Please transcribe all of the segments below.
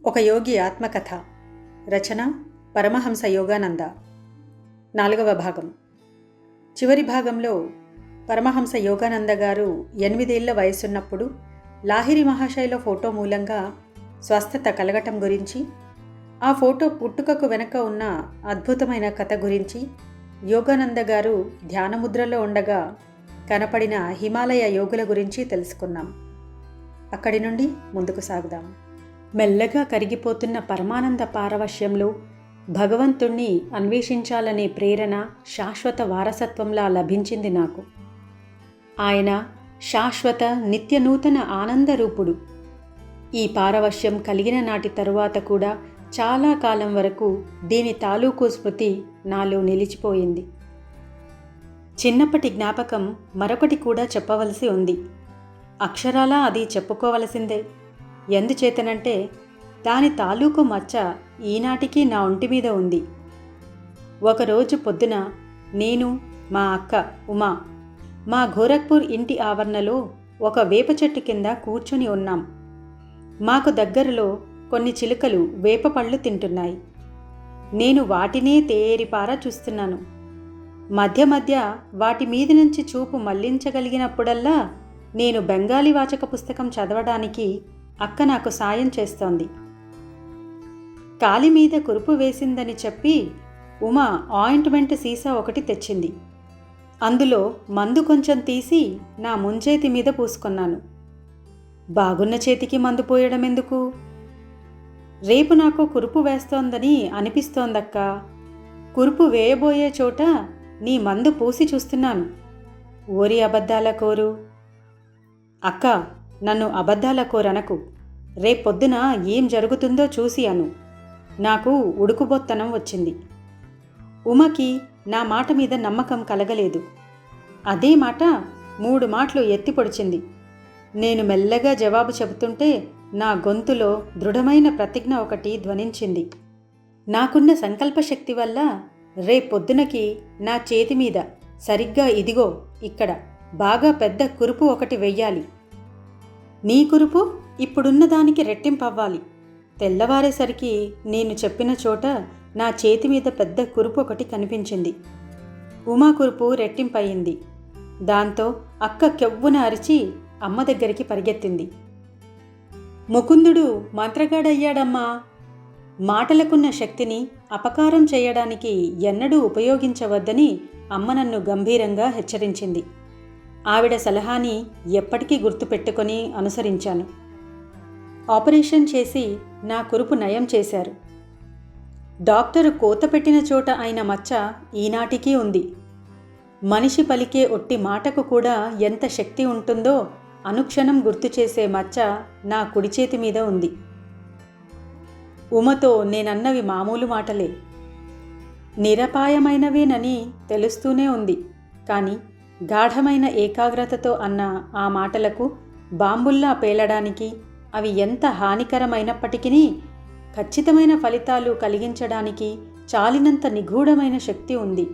ఒక యోగి ఆత్మకథ. రచన పరమహంస యోగానంద. 4వ భాగం. చివరి భాగంలో పరమహంస యోగానంద గారు 8 ఏళ్ల వయసున్నప్పుడు లాహిరి మహాశైల ఫోటో మూలంగా స్వస్థత కలగటం గురించి, ఆ ఫోటో పుట్టుకకు వెనక ఉన్న అద్భుతమైన కథ గురించి, యోగానంద గారు ధ్యానముద్రలో ఉండగా కనపడిన హిమాలయ యోగుల గురించి తెలుసుకున్నాం. అక్కడి నుండి ముందుకు సాగుదాం. మెల్లగా కరిగిపోతున్న పరమానంద పారవశ్యంలో భగవంతుణ్ణి అన్వేషించాలనే ప్రేరణ శాశ్వత వారసత్వంలా లభించింది నాకు. ఆయన శాశ్వత నిత్యనూతన ఆనందరూపుడు. ఈ పారవశ్యం కలిగిన నాటి తరువాత కూడా చాలా కాలం వరకు దీని తాలూకు స్మృతి నాలో నిలిచిపోయింది. చిన్నప్పటి జ్ఞాపకం మరొకటి కూడా చెప్పవలసి ఉంది. అక్షరాలా అది చెప్పుకోవలసిందే. ఎందుచేతనంటే దాని తాలూకు మచ్చ ఈనాటికి నా ఒంటి మీద ఉంది. ఒకరోజు పొద్దున నేను, మా అక్క ఉమా మా గోరఖ్పూర్ ఇంటి ఆవరణలో ఒక వేప చెట్టు కింద కూర్చుని ఉన్నాం. మాకు దగ్గరలో కొన్ని చిలుకలు వేప పళ్ళు తింటున్నాయి. నేను వాటినే తేరిపారా చూస్తున్నాను. మధ్య మధ్య వాటి మీది నుంచి చూపు మళ్లించగలిగినప్పుడల్లా నేను బెంగాలీ వాచక పుస్తకం చదవడానికి అక్క నాకు సాయం చేస్తోంది. కాలి మీద కురుపు వేసిందని చెప్పి ఉమా ఆయింట్మెంట్ సీసా ఒకటి తెచ్చింది. అందులో మందు కొంచెం తీసి నా ముంచేతి మీద పూసుకున్నాను. బాగున్న చేతికి మందు పోయడం ఎందుకు? రేపు నాకు కురుపు వేస్తోందని అనిపిస్తోందక్క. కురుపు వేయబోయే చోట నీ మందు పూసి చూస్తున్నాను. ఓరి అబద్ధాల కోరు. అక్క, నన్ను అబద్ధాల కోరనకు. రేపొద్దున ఏం జరుగుతుందో చూసి అను. నాకు ఉడుకుబొత్తనం వచ్చింది. ఉమకి నా మాట మీద నమ్మకం కలగలేదు. అదే మాట 3 మాటలు ఎత్తి పొడిచింది. నేను మెల్లగా జవాబు చెబుతుంటే నా గొంతులో దృఢమైన ప్రతిజ్ఞ ఒకటి ధ్వనించింది. నాకున్న సంకల్పశక్తి వల్ల రేపొద్దునకి నా చేతి మీద సరిగ్గా ఇదిగో ఇక్కడ బాగా పెద్ద కురుపు ఒకటి వెయ్యాలి. నీ కురుపు ఇప్పుడున్న దానికి రెట్టింపవ్వాలి. తెల్లవారేసరికి నేను చెప్పిన చోట నా చేతి మీద పెద్ద కురుపు ఒకటి కనిపించింది. ఉమా కురుపు రెట్టింపయింది. దాంతో అక్క కెవ్వున అరిచి అమ్మ దగ్గరికి పరిగెత్తింది. ముకుందుడు మంత్రగాడయ్యాడమ్మా. మాటలకున్న శక్తిని అపకారం చేయడానికి ఎన్నడూ ఉపయోగించవద్దని అమ్మ నన్ను గంభీరంగా హెచ్చరించింది. ఆవిడ సలహాని ఎప్పటికీ గుర్తుపెట్టుకొని అనుసరించాను. ఆపరేషన్ చేసి నా కురుపు నయం చేశారు. డాక్టరు కోత పెట్టిన చోట అయిన మచ్చ ఈనాటికి ఉంది. మనిషి పలికే ఒట్టి మాటకు కూడా ఎంత శక్తి ఉంటుందో అనుక్షణం గుర్తు చేసే మచ్చ నా కుడి చేతి మీద ఉంది. ఉమతో నేనన్నవి మామూలు మాటలే, నిరపాయమైనవేనని తెలుస్తూనే ఉంది. కానీ గాఢమైన ఏకాగ్రతతో అన్న ఆ మాటలకు బాంబుల్లా పేలడానికి, అవి ఎంత హానికరమైనప్పటికీ ఖచ్చితమైన ఫలితాలు కలిగించడానికి చాలినంత నిగూఢమైన శక్తి ఉంది.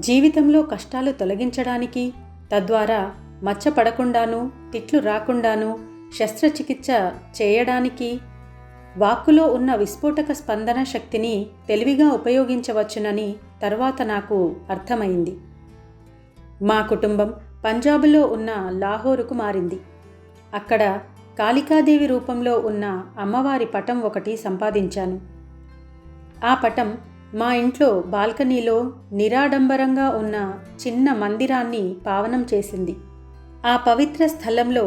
జీవితంలో కష్టాలు తొలగించడానికి, తద్వారా మచ్చ పడకుండాను తిట్లు రాకుండాను శస్త్రచికిత్స చేయడానికి వాక్కులో ఉన్న విస్ఫోటక స్పందన శక్తిని తెలివిగా ఉపయోగించవచ్చునని తర్వాత నాకు అర్థమైంది. మా కుటుంబం పంజాబులో ఉన్న లాహోరుకు మారింది. అక్కడ కాళికాదేవి రూపంలో ఉన్న అమ్మవారి పటం ఒకటి సంపాదించాను. ఆ పటం మా ఇంట్లో బాల్కనీలో నిరాడంబరంగా ఉన్న చిన్న మందిరాన్ని పావనం చేసింది. ఆ పవిత్ర స్థలంలో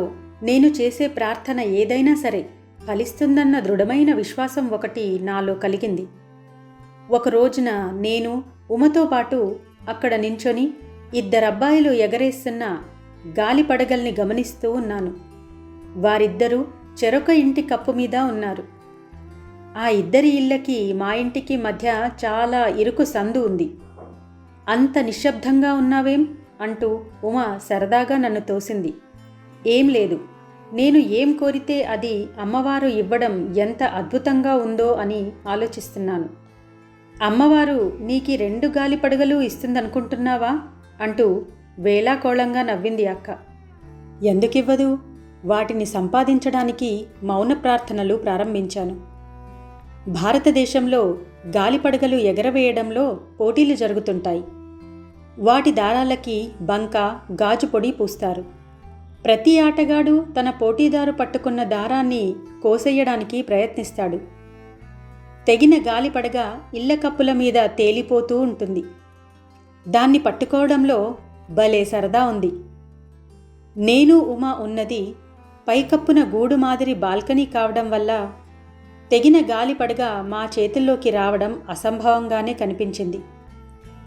నేను చేసే ప్రార్థన ఏదైనా సరే ఫలిస్తుందన్న దృఢమైన విశ్వాసం ఒకటి నాలో కలిగింది. ఒక రోజున నేను ఉమతో పాటు అక్కడ నించొని 2 అబ్బాయిలు ఎగరేస్తున్న గాలి పడగల్ని గమనిస్తూ ఉన్నాను. వారిద్దరూ చెరొక ఇంటి కప్పు మీద ఉన్నారు. ఆ 2 ఇళ్ళకి మా ఇంటికి మధ్య చాలా ఇరుకు సందు ఉంది. అంత నిశ్శబ్దంగా ఉన్నావేం అంటూ ఉమ సరదాగా నన్ను తోసింది. ఏం లేదు, నేను ఏం కోరితే అది అమ్మవారు ఇవ్వడం ఎంత అద్భుతంగా ఉందో అని ఆలోచిస్తున్నాను. అమ్మవారు నీకి 2 గాలి పడగలు ఇస్తుందనుకుంటున్నావా అంటూ వేళాకోళంగా నవ్వింది అక్క. ఎందుకివ్వదు? వాటిని సంపాదించడానికి మౌన ప్రార్థనలు ప్రారంభించాను. భారతదేశంలో గాలిపడగలు ఎగరవేయడంలో పోటీలు జరుగుతుంటాయి. వాటి దారాలకి బంక, గాజు పొడి పూస్తారు. ప్రతి ఆటగాడు తన పోటీదారు పట్టుకున్న దారాన్ని కోసేయడానికి ప్రయత్నిస్తాడు. తెగిన గాలిపడగ ఇళ్ల కప్పుల మీద తేలిపోతూ ఉంటుంది. దాన్ని పట్టుకోవడంలో భలే సరదా ఉంది. నేను ఉమా ఉన్నది పైకప్పున గూడు మాదిరి బాల్కనీ కావడం వల్ల తెగిన గాలిపడగ మా చేతుల్లోకి రావడం అసంభవంగానే కనిపించింది.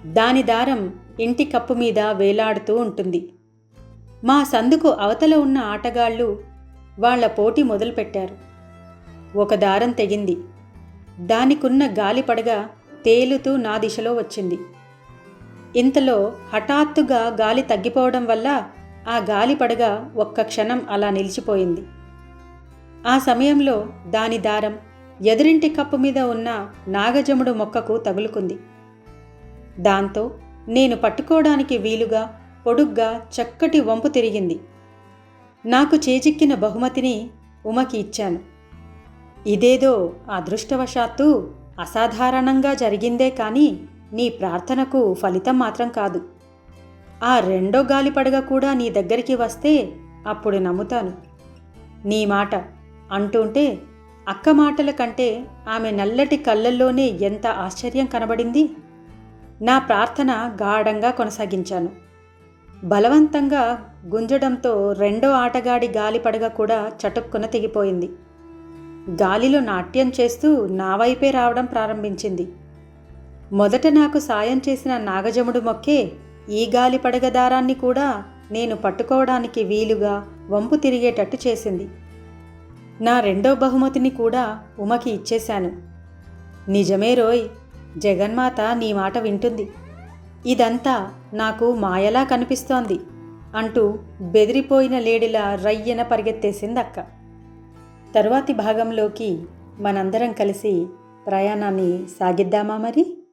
దాని దారం ఇంటి కప్పు మీద వేలాడుతూ ఉంటుంది. మా సందుకు అవతల ఉన్న ఆటగాళ్ళు వాళ్ల పోటీ మొదలుపెట్టారు. ఒక దారం తెగింది. దానికున్న గాలిపడగ తేలుతూ నా దిశలో వచ్చింది. ఇంతలో హఠాత్తుగా గాలి తగ్గిపోవడం వల్ల ఆ గాలిపడగ ఒక్క క్షణం అలా నిలిచిపోయింది. ఆ సమయంలో దాని దారం ఎదురింటి కప్పు మీద ఉన్న నాగజముడు మొక్కకు తగులుకుంది. దాంతో నేను పట్టుకోవడానికి వీలుగా పొడుగ్గా చక్కటి వంపు తిరిగింది. నాకు చేజిక్కిన బహుమతిని ఉమకి ఇచ్చాను. ఇదేదో అదృష్టవశాత్తు అసాధారణంగా జరిగిందే కానీ నీ ప్రార్థనకు ఫలితం మాత్రం కాదు. ఆ రెండో గాలిపడగ కూడా నీ దగ్గరికి వస్తే అప్పుడు నమ్ముతాను నీ మాట అంటుంటే అక్క మాటల కంటే ఆమె నల్లటి కళ్ళల్లోనే ఎంత ఆశ్చర్యం కనబడింది. నా ప్రార్థన గాఢంగా కొనసాగించాను. బలవంతంగా గుంజడంతో రెండో ఆటగాడి గాలిపడగ కూడా చటుక్కున తెగిపోయింది. గాలిలో నాట్యం చేస్తూ నా వైపే రావడం ప్రారంభించింది. మొదట నాకు సాయం చేసిన నాగజముడు మొక్కే ఈ గాలిపడగ దారాన్ని కూడా నేను పట్టుకోవడానికి వీలుగా వంపు తిరిగేటట్టు చేసింది. నా రెండో బహుమతిని కూడా ఉమకి ఇచ్చేశాను. నిజమే రోయ్, జగన్మాత నీ మాట వింటుంది. ఇదంతా నాకు మాయలా కనిపిస్తోంది అంటూ బెదిరిపోయిన లేడిలా రయ్యన పరిగెత్తేసింది అక్క. తరువాతి భాగంలోకి మనందరం కలిసి ప్రయాణాన్ని సాగిద్దామా మరి?